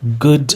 Good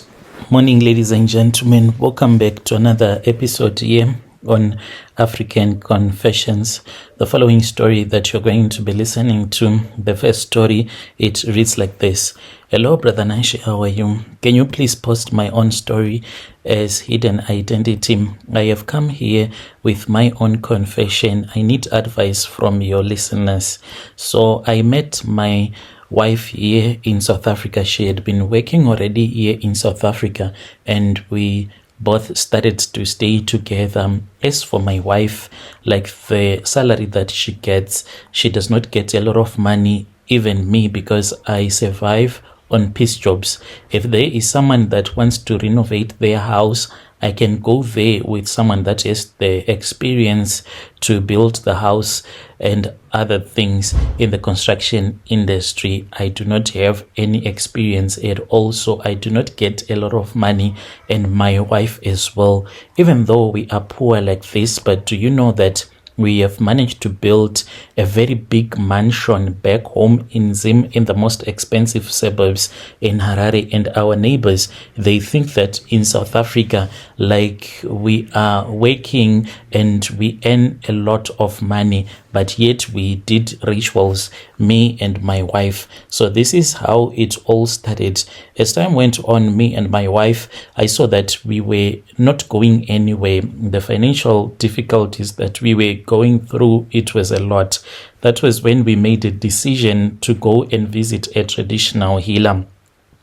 morning, ladies and gentlemen. Welcome back to another episode here on African Confessions. The following story that you're going to be listening to, the first story, it reads like this. Hello, Brother Nashi, how are you? Can you please post my own story as hidden identity? I have come here with my own confession. I need advice from your listeners. So I met my wife here in South Africa. She had been working already here in South Africa, and we both started to stay together. As for my wife, like the salary that she gets, she does not get a lot of money, even me, because I survive on piece jobs. If there is someone that wants to renovate their house, I can go there with someone that has the experience to build the house and other things in the construction industry. I do not have any experience at all, so I do not get a lot of money, and my wife as well, even though we are poor like this. But do you know that we have managed to build a very big mansion back home in Zim, in the most expensive suburbs in Harare, and our neighbors, they think that in South Africa, like, we are working and we earn a lot of money, but yet we did rituals, me and my wife. So this is how it all started. As time went on, me and my wife, I saw that we were not going anywhere. The financial difficulties that we were going through, it was a lot. That was when we made a decision to go and visit a traditional healer.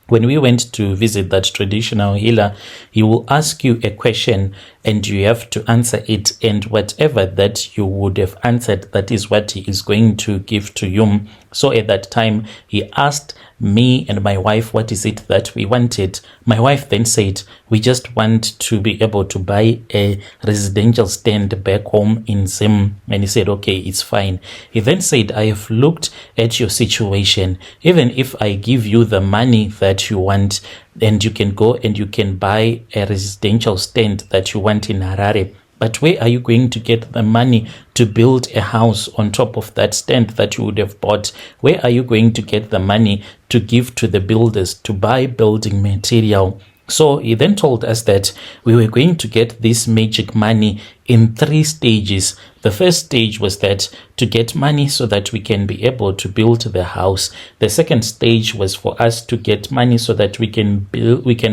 When we went to visit that traditional healer, he will ask you a question and you have to answer it, and whatever that you would have answered, that is what he is going to give to you. So at that time, he asked me and my wife, what is it that we wanted? My wife then said, we just want to be able to buy a residential stand back home in Zim. And he said, okay, it's fine. He then said, I have looked at your situation. Even if I give you the money that you want, and you can go and you can buy a residential stand that you want in Harare, but where are you going to get the money to build a house on top of that stand that you would have bought? Where are you going to get the money to give to the builders to buy building material? So he then told us that we were going to get this magic money in 3 stages. The first stage was that to get money so that we can be able to build the house. The second stage was for us to get money so that we can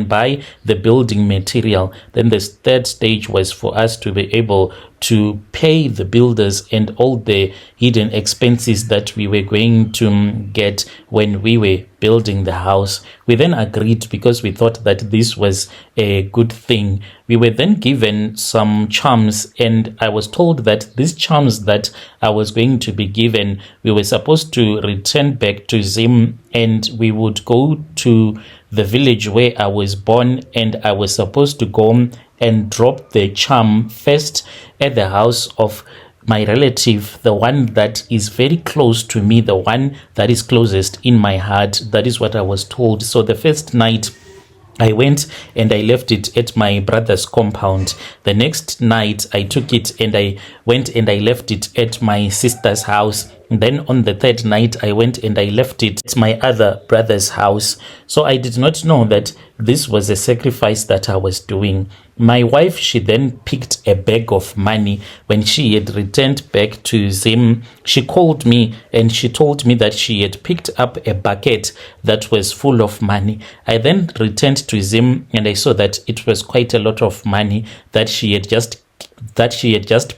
buy the building material. Then the third stage was for us to be able to pay the builders and all the hidden expenses that we were going to get when we were building the house. We then agreed because we thought that this was a good thing. We were then given some charms, and I was told that these charms that I was going to be given, we were supposed to return back to Zim, and we would go to the village where I was born, and I was supposed to go and drop the charm first at the house of my relative, the one that is very close to me, the one that is closest in my heart. That is what I was told. So the first night I went and I left it at my brother's compound. The next night I took it and I went and I left it at my sister's house. Then on the third night, I went and I left it at my other brother's house. So I did not know that this was a sacrifice that I was doing. My wife, she then picked a bag of money. When she had returned back to Zim, she called me and she told me that she had picked up a bucket that was full of money. I then returned to Zim and I saw that it was quite a lot of money that she had just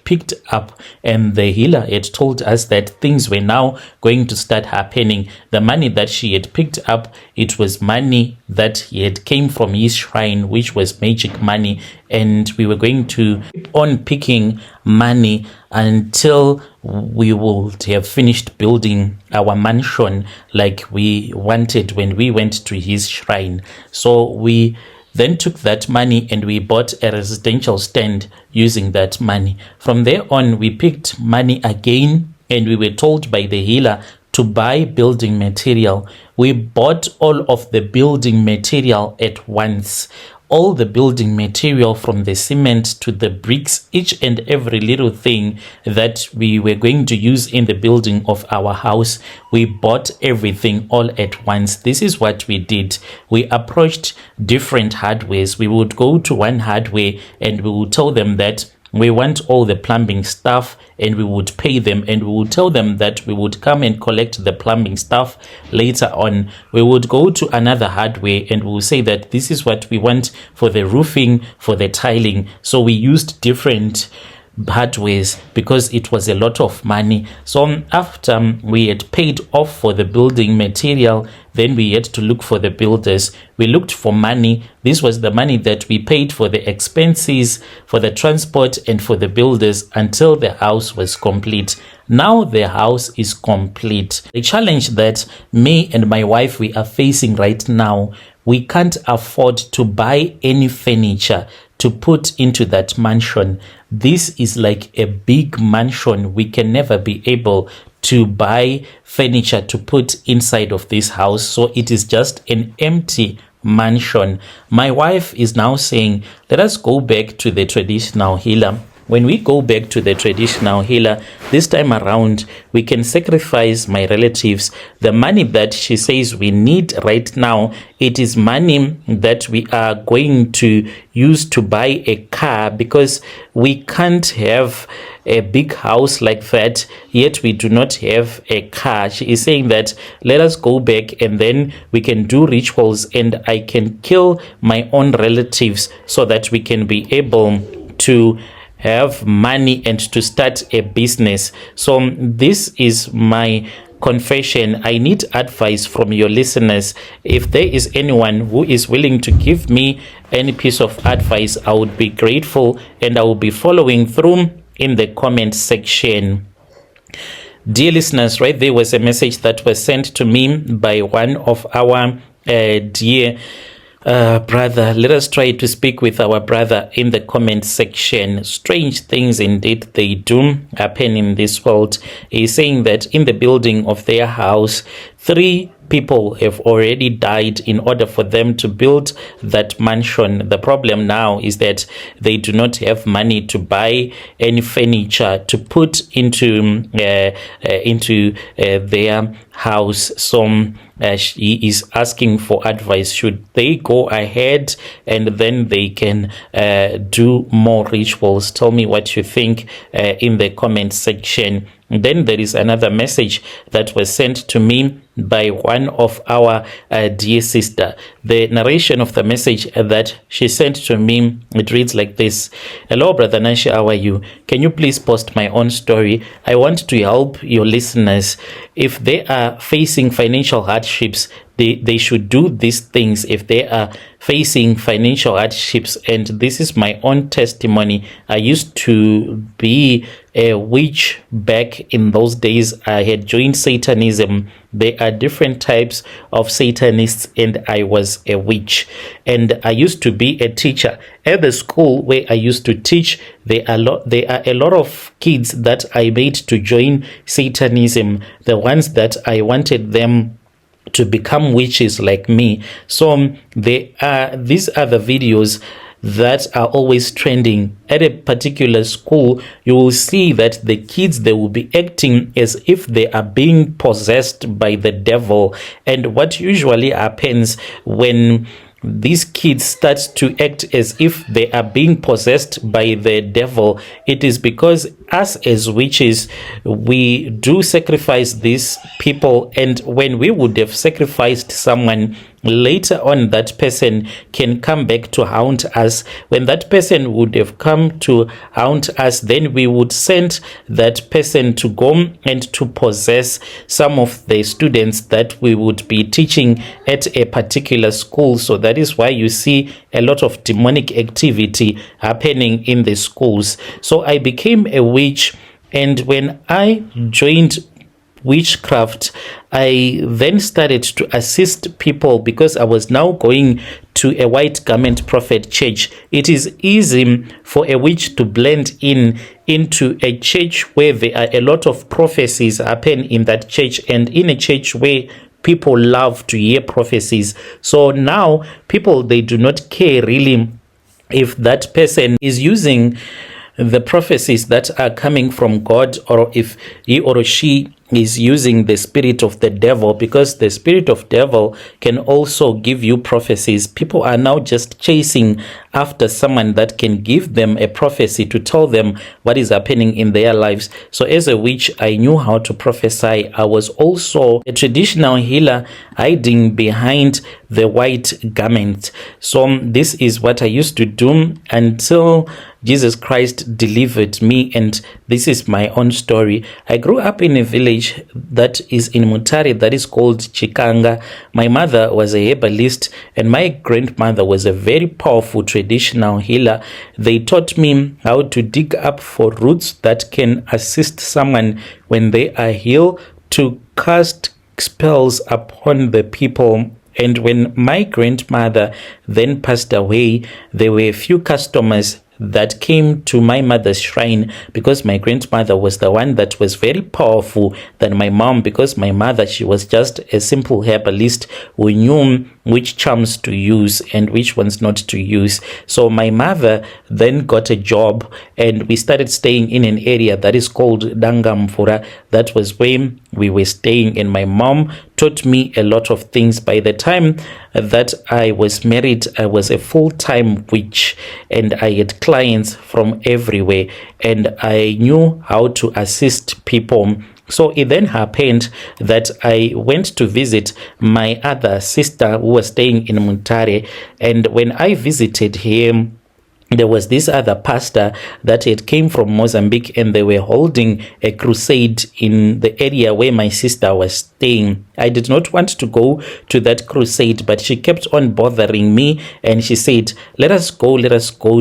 picked up, and the healer had told us that things were now going to start happening. The money that she had picked up, it was money that had came from his shrine, which was magic money, and we were going to keep on picking money until we would have finished building our mansion like we wanted when we went to his shrine. So we then took that money and we bought a residential stand using that money. From there on, we picked money again and we were told by the healer to buy building material. We bought all of the building material at once. all the building material, from the cement to the bricks, each and every little thing that we were going to use in the building of our house. We bought everything all at once. This is what we did. We approached different hardwares. We would go to one hardware and we would tell them that we want all the plumbing stuff, and we would pay them, and we would tell them that we would come and collect the plumbing stuff later on. We would go to another hardware and we will say that this is what we want for the roofing, for the tiling. So we used different hardwares because it was a lot of money. So after we had paid off for the building material, then we had to look for the builders. We looked for money. This was the money that we paid for the expenses, for the transport, and for the builders until the house was complete. Now the house is complete. The challenge that me and my wife we are facing right now, we can't afford to buy any furniture to put into that mansion. This is like a big mansion. We can never be able to buy furniture to put inside of this house. So it is just an empty mansion. My wife is now saying, let us go back to the traditional healer. When we go back to the traditional healer, this time around, we can sacrifice my relatives. The money that she says we need right now, it is money that we are going to use to buy a car, because we can't have a big house like that, yet we do not have a car. She is saying that let us go back and then we can do rituals and I can kill my own relatives so that we can be able to have money and to start a business. So this is my confession. I need advice from your listeners. If there is anyone who is willing to give me any piece of advice, I would be grateful and I will be following through in the comment section. Dear listeners, right there was a message that was sent to me by one of our dear brother. Let us try to speak with our brother in the comment section. Strange things indeed they do happen in this world. He's saying that in the building of their house, 3 people have already died in order for them to build that mansion. The problem now is that they do not have money to buy any furniture to put into their house. So he is asking for advice. Should they go ahead and then they can do more rituals? Tell me what you think in the comment section. Then there is another message that was sent to me by one of our dear sister. The narration of the message that she sent to me, it reads like this. Hello, Brother Nashi, how are you? Can you please post my own story? I want to help your listeners. If they are facing financial hardships, they should do these things if they are facing financial hardships. And this is my own testimony. I used to be a witch back in those days. I had joined Satanism. There are different types of Satanists, and I was a witch. And I used to be a teacher at the school where I used to teach. There are a lot of kids that I made to join Satanism, the ones that I wanted them to become witches like me. So these are the videos that are always trending at a particular school. You will see that the kids, they will be acting as if they are being possessed by the devil. And what usually happens when these kids start to act as if they are being possessed by the devil, it is because us as witches, we do sacrifice these people, and when we would have sacrificed someone, later on that person can come back to haunt us. When that person would have come to haunt us, then we would send that person to go and to possess some of the students that we would be teaching at a particular school. So that is why you see a lot of demonic activity happening in the schools. So I became a witch, and when I joined witchcraft, I then started to assist people because I was now going to a white garment prophet church. It is easy for a witch to blend into a church where there are a lot of prophecies happen in that church, and in a church where people love to hear prophecies. So now people, they do not care really if that person is using the prophecies that are coming from God, or if he or she is using the spirit of the devil, because the spirit of devil can also give you prophecies. People are now just chasing after someone that can give them a prophecy to tell them what is happening in their lives. So as a witch, I knew how to prophesy. I was also a traditional healer, hiding behind the white garment. So this is what I used to do until Jesus Christ delivered me, and this is my own story. I grew up in a village that is in Mutare that is called Chikanga. My mother was a herbalist and my grandmother was a very powerful traditional healer. They taught me how to dig up for roots that can assist someone when they are ill, to cast spells upon the people. And when my grandmother then passed away, there were a few customers that came to my mother's shrine, because my grandmother was the one that was very powerful than my mom, because my mother, she was just a simple herbalist who knew which charms to use and which ones not to use. So my mother then got a job and we started staying in an area that is called Dangamfura. That was where we were staying, and my mom taught me a lot of things. By the time that I was married, I was a full-time witch and I had clients from everywhere and I knew how to assist people. So it then happened that I went to visit my other sister who was staying in Mutare, and when I visited him, there was this other pastor that had came from Mozambique, and they were holding a crusade in the area where my sister was staying. I did not want to go to that crusade, but she kept on bothering me and she said, let us go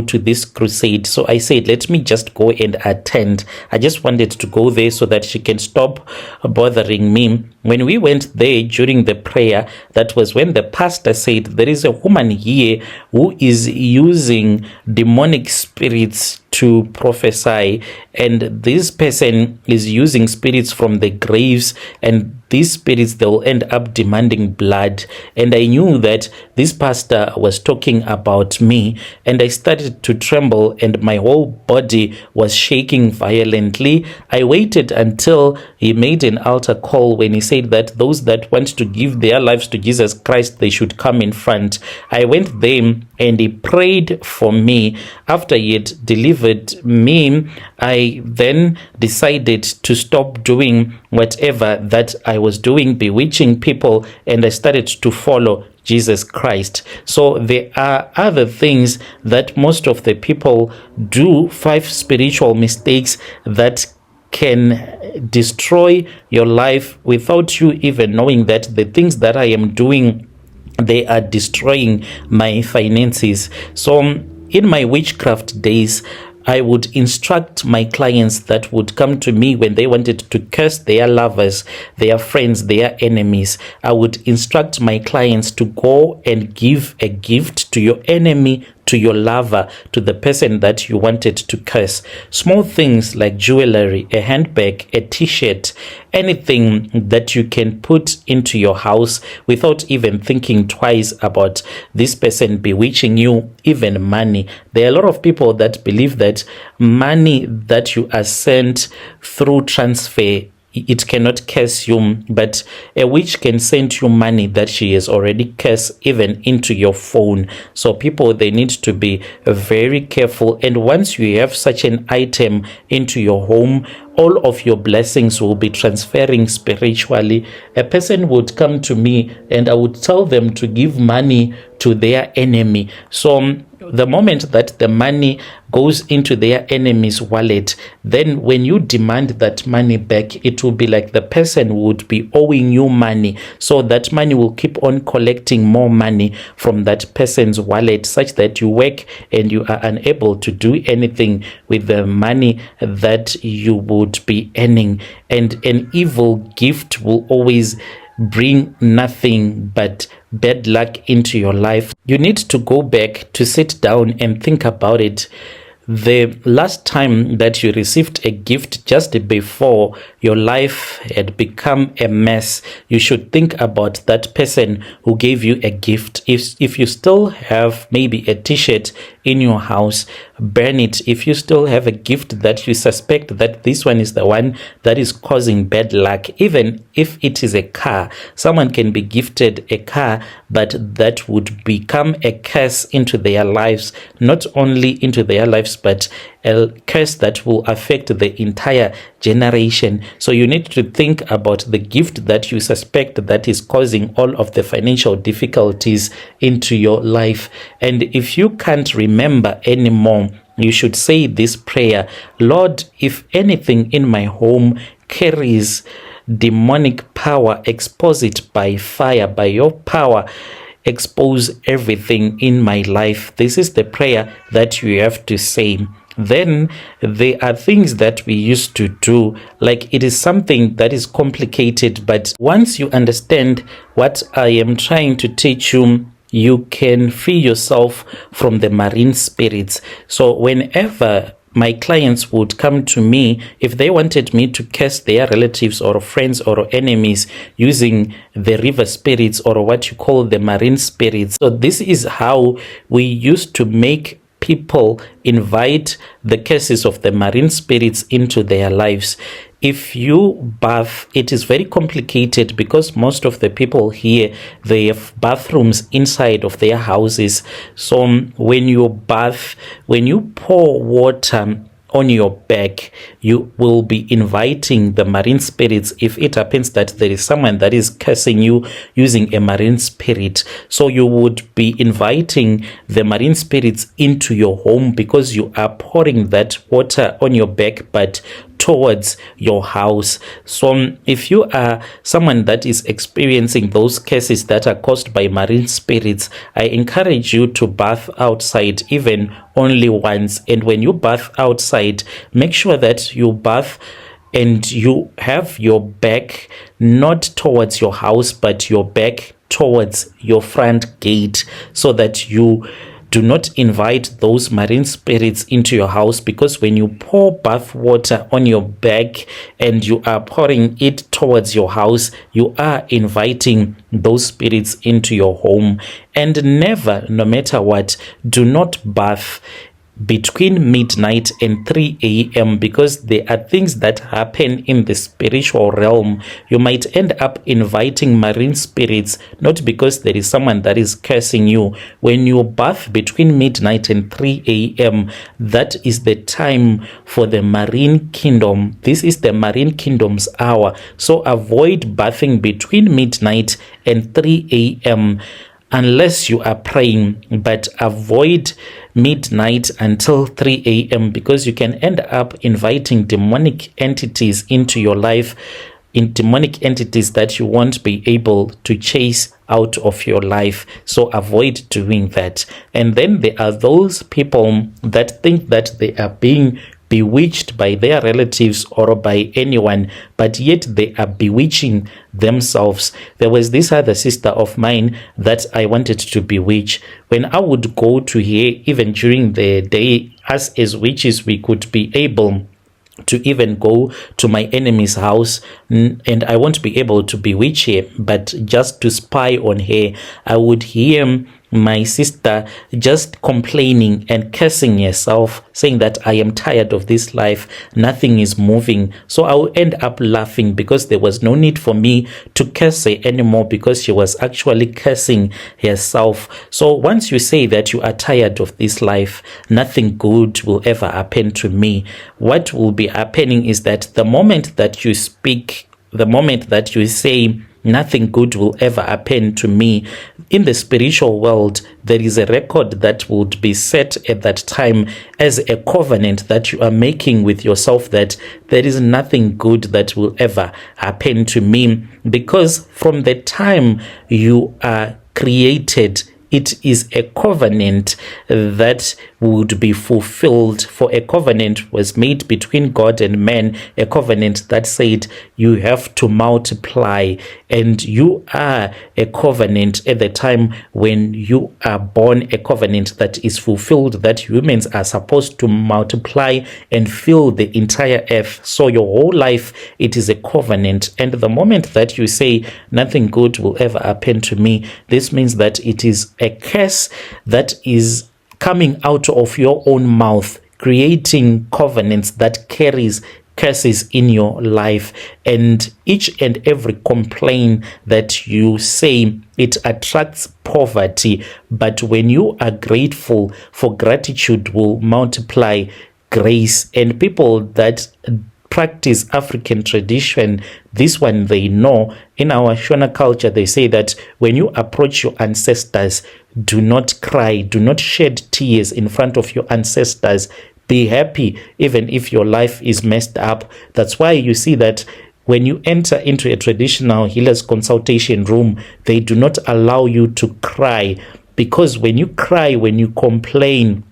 to this crusade. So I said, let me just go and attend. I just wanted to go there so that she can stop bothering me. When we went there during the prayer, that was when the pastor said, there is a woman here who is using demonic spirits to prophesy, and this person is using spirits from the graves, and these spirits, they will end up demanding blood. And I knew that this pastor was talking about me, and I started to tremble and my whole body was shaking violently. I waited until he made an altar call, when he said that those that want to give their lives to Jesus Christ, they should come in front. I went there and he prayed for me. After he had delivered me, I then decided to stop doing whatever that I was doing, bewitching people, and I started to follow Jesus Christ. So there are other things that most of the people do, 5 spiritual mistakes that can destroy your life without you even knowing that the things that I am doing, they are destroying my finances. So in my witchcraft days, I would instruct my clients that would come to me when they wanted to curse their lovers, their friends, their enemies. I would instruct my clients to go and give a gift to your enemy, to your lover, to the person that you wanted to curse. Small things like jewelry, a handbag, a t-shirt, anything that you can put into your house without even thinking twice about this person bewitching you, even money. There are a lot of people that believe that money that you are sent through transfer, it cannot curse you, but a witch can send you money that she has already cursed even into your phone. So people, they need to be very careful. And once you have such an item into your home, all of your blessings will be transferring spiritually. A person would come to me and I would tell them to give money to their enemy. So the moment that the money goes into their enemy's wallet, then when you demand that money back, it will be like the person would be owing you money. So that money will keep on collecting more money from that person's wallet, such that you work and you are unable to do anything with the money that you would be earning. And an evil gift will always bring nothing but bad luck into your life. You need to go back to sit down and think about it. the last time that you received a gift just before your life had become a mess, you should think about that person who gave you a gift. If you still have maybe a t-shirt in your house, burn it. If you still have a gift that you suspect that this one is the one that is causing bad luck, even if it is a car, someone can be gifted a car, but that would become a curse into their lives, not only into their lives, but a curse that will affect the entire generation. So you need to think about the gift that you suspect that is causing all of the financial difficulties into your life. And if you can't remember anymore, you should say this prayer: Lord, if anything in my home carries demonic power, expose it by fire, by your power. Expose everything in my life. This is the prayer that you have to say. Then there are things that we used to do, like it is something that is complicated, but once you understand what I am trying to teach you, you can free yourself from the marine spirits. So whenever my clients would come to me, if they wanted me to curse their relatives or friends or enemies using the river spirits or what you call the marine spirits. So this is how we used to make people invite the curses of the marine spirits into their lives. If you bath, it is very complicated because most of the people here, they have bathrooms inside of their houses. So when you bath, when you pour water on your back, you will be inviting the marine spirits if it happens that there is someone that is cursing you using a marine spirit. So you would be inviting the marine spirits into your home because you are pouring that water on your back, but towards your house. So if you are someone that is experiencing those cases that are caused by marine spirits, I encourage you to bath outside, even only once. And when you bath outside, make sure that you bath and you have your back not towards your house, but your back towards your front gate, so that you do not invite those marine spirits into your house. Because when you pour bath water on your back and you are pouring it towards your house, you are inviting those spirits into your home. And never, no matter what, do not bath between midnight and 3 a.m. because there are things that happen in the spiritual realm. You might end up inviting marine spirits, not because there is someone that is cursing you. When you bath between midnight and 3 a.m., that is the time for the marine kingdom. This is the marine kingdom's hour. So avoid bathing between midnight and 3 a.m. unless you are praying, but avoid midnight until 3 a.m. because you can end up inviting demonic entities into your life, in demonic entities that you won't be able to chase out of your life. So avoid doing that. And then there are those people that think that they are being bewitched by their relatives or by anyone, but yet they are bewitching themselves. There was this other sister of mine that I wanted to bewitch. When I would go to her, even during the day, us as witches, we could be able to even go to my enemy's house, and I won't be able to bewitch her, but just to spy on her. I would hear my sister just complaining and cursing herself, saying that I am tired of this life, nothing is moving. So I will end up laughing because there was no need for me to curse her anymore, because she was actually cursing herself. So once you say that you are tired of this life, nothing good will ever happen to me. What will be happening is that the moment that you speak, the moment that you say nothing good will ever happen to me, in the spiritual world, there is a record that would be set at that time as a covenant that you are making with yourself, that there is nothing good that will ever happen to me. Because from the time you are created it is a covenant that would be fulfilled. For a covenant was made between God and man, a covenant that said you have to multiply, and you are a covenant at the time when you are born, a covenant that is fulfilled, that humans are supposed to multiply and fill the entire earth. So your whole life, it is a covenant. And the moment that you say nothing good will ever happen to me, this means that it is a curse that is coming out of your own mouth, creating covenants that carries curses in your life. And each and every complaint that you say, it attracts poverty. But when you are grateful, for gratitude will multiply grace. And people that practice African tradition, this one they know. In our Shona culture, they say that when you approach your ancestors, do not cry, do not shed tears in front of your ancestors. Be happy even if your life is messed up. That's why you see that when you enter into a traditional healer's consultation room, they do not allow you to cry, because when you cry, when you complain,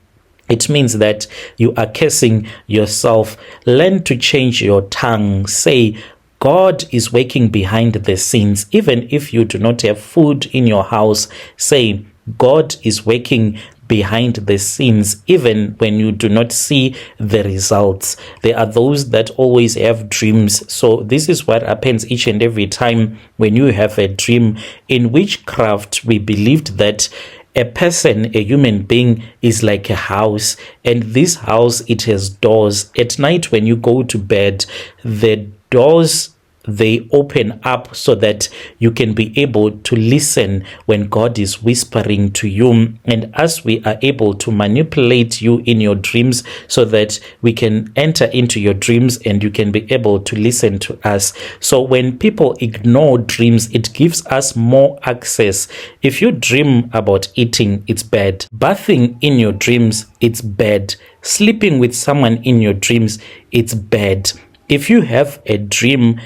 it means that you are cursing yourself. Learn to change your tongue. Say, God is working behind the scenes. Even if you do not have food in your house, say, God is working behind the scenes, even when you do not see the results. There are those that always have dreams. So this is what happens each and every time when you have a dream. In witchcraft, we believed that a person, a human being, is like a house, and this house, it has doors. At night when you go to bed, the doors, they open up so that you can be able to listen when God is whispering to you. And as we are able to manipulate you in your dreams so that we can enter into your dreams and you can be able to listen to us. So when people ignore dreams, it gives us more access. If you dream about eating, it's bad. Bathing in your dreams, it's bad. Sleeping with someone in your dreams, it's bad. If you have a dream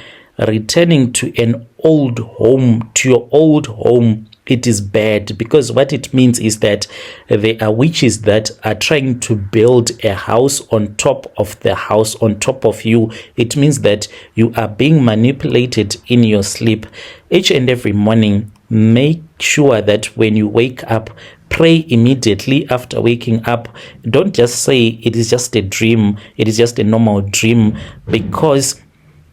returning to an old home, to your old home, it is bad, because what it means is that there are witches that are trying to build a house on top of the house on top of you. It means that you are being manipulated in your sleep. Each and every morning, make sure that when you wake up, pray immediately after waking up. Don't just say it is just a dream, it is just a normal dream, because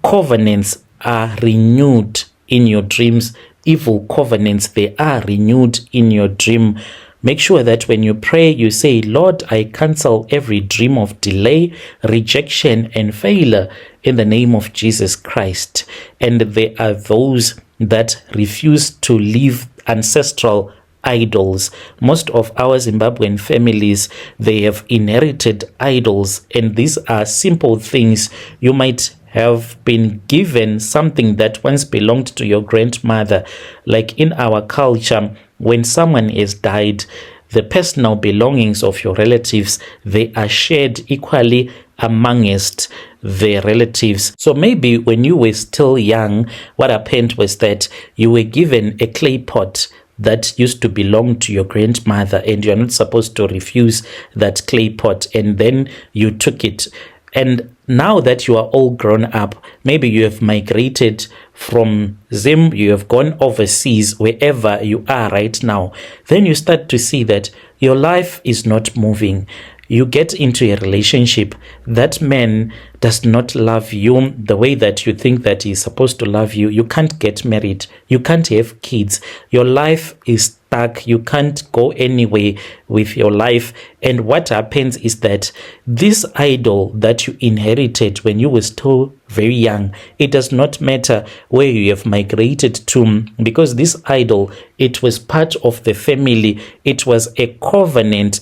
covenants are renewed in your dreams. Evil covenants, they are renewed in your dream. Make sure that when you pray, you say, Lord, I cancel every dream of delay, rejection, and failure in the name of Jesus Christ. And there are those that refuse to leave ancestral idols. Most of our Zimbabwean families, they have inherited idols, and these are simple things. You might have been given something that once belonged to your grandmother. Like in our culture, when someone has died, the personal belongings of your relatives, they are shared equally amongst the relatives. So maybe when you were still young, what happened was that you were given a clay pot that used to belong to your grandmother, and you're not supposed to refuse that clay pot, and then you took it. And now that you are all grown up, maybe you have migrated from Zim, you have gone overseas, wherever you are right now, then you start to see that your life is not moving. You get into a relationship, that man does not love you the way that you think that he's supposed to love you. You can't get married. You can't have kids. Your life is stuck. You can't go anywhere with your life. And what happens is that this idol that you inherited when you were still very young, it does not matter where you have migrated to, because this idol, it was part of the family. It was a covenant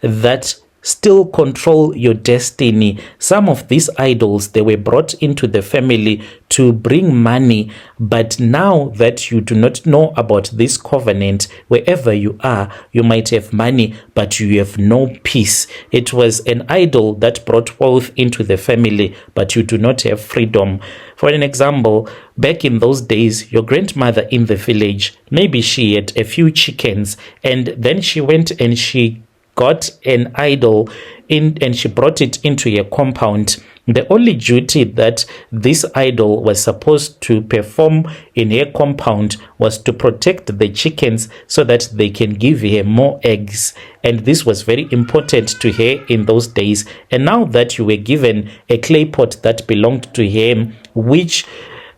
that still control your destiny. Some of these idols, they were brought into the family to bring money, but now that you do not know about this covenant, wherever you are, you might have money, but you have no peace. It was an idol that brought wealth into the family, but you do not have freedom. For an example, back in those days, your grandmother in the village, maybe she had a few chickens, and then she went and she got an idol in and she brought it into a compound. The only duty that this idol was supposed to perform in her compound was to protect the chickens so that they can give her more eggs. And this was very important to her in those days. And now that you were given a clay pot that belonged to her, which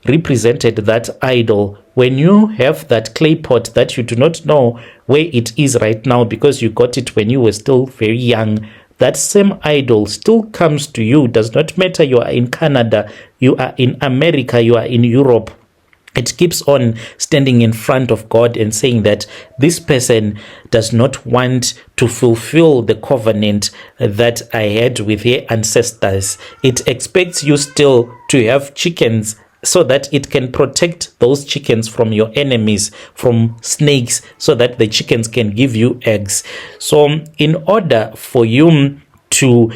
represented that idol, when you have that clay pot that you do not know where it is right now because you got it when you were still very young, that same idol still comes to you. Does not matter you are in Canada, you are in America, you are in Europe. It keeps on standing in front of God and saying that this person does not want to fulfill the covenant that I had with her ancestors. It expects you still to have chickens so that it can protect those chickens from your enemies, from snakes, so that the chickens can give you eggs. So in order for you to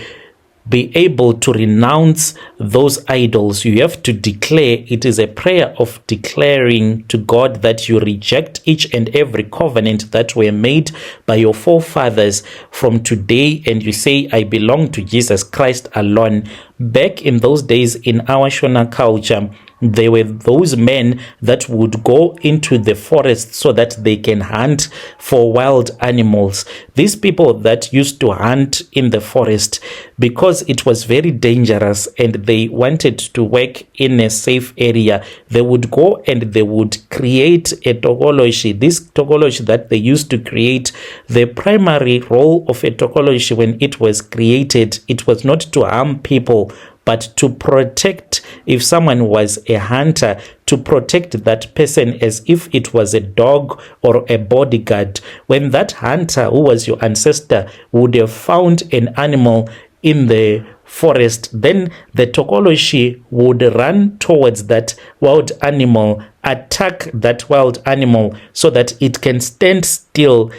be able to renounce those idols, you have to declare. It is a prayer of declaring to God that you reject each and every covenant that were made by your forefathers from today, and you say, I belong to Jesus Christ alone. Back in those days in our Shona culture, there were those men that would go into the forest so that they can hunt for wild animals. These people that used to hunt in the forest, because it was very dangerous and they wanted to work in a safe area, they would go and they would create a tokoloshi. This tokoloshi that they used to create, the primary role of a tokoloshi when it was created, it was not to harm people, but to protect. If someone was a hunter, to protect that person as if it was a dog or a bodyguard. When that hunter, who was your ancestor, would have found an animal in the forest, then the tokoloshi would run towards that wild animal, attack that wild animal so that it can stand still.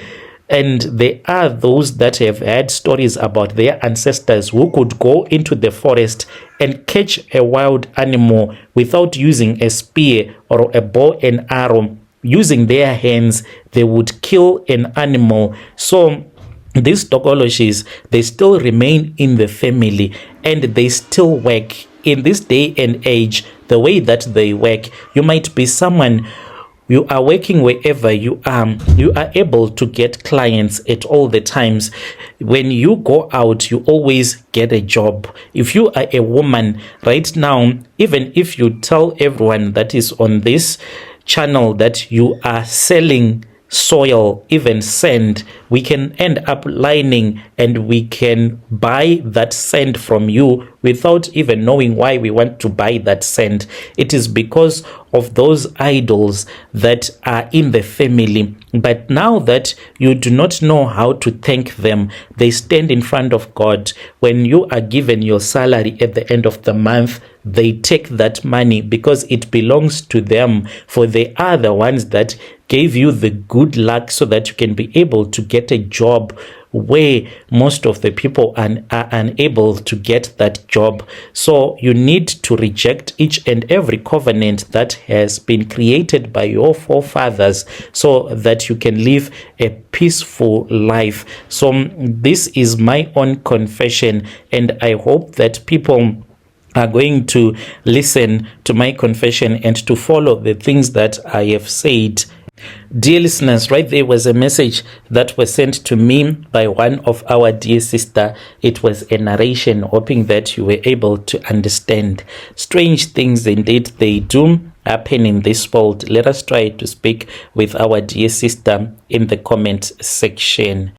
And there are those that have had stories about their ancestors who could go into the forest and catch a wild animal without using a spear or a bow and arrow. Using their hands, they would kill an animal. So these tokoloshis, they still remain in the family and they still work. In this day and age, the way that they work, you might be someone, you are working wherever you are able to get clients at all the times. When you go out, you always get a job. If you are a woman right now, even if you tell everyone that is on this channel that you are selling soil, even sand, we can end up lining and we can buy that sand from you without even knowing why we want to buy that sand. It is because of those idols that are in the family. But now that you do not know how to thank them, they stand in front of God. When you are given your salary at the end of the month, they take that money because it belongs to them, for they are the ones that gave you the good luck so that you can be able to get a job where most of the people are unable to get that job. So you need to reject each and every covenant that has been created by your forefathers so that you can live a peaceful life. So this is my own confession, and I hope that people are going to listen to my confession and to follow the things that I have said. Dear listeners, right there was a message that was sent to me by one of our dear sister. It was a narration, hoping that you were able to understand. Strange things indeed they do happen in this world. Let us try to speak with our dear sister in the comment section.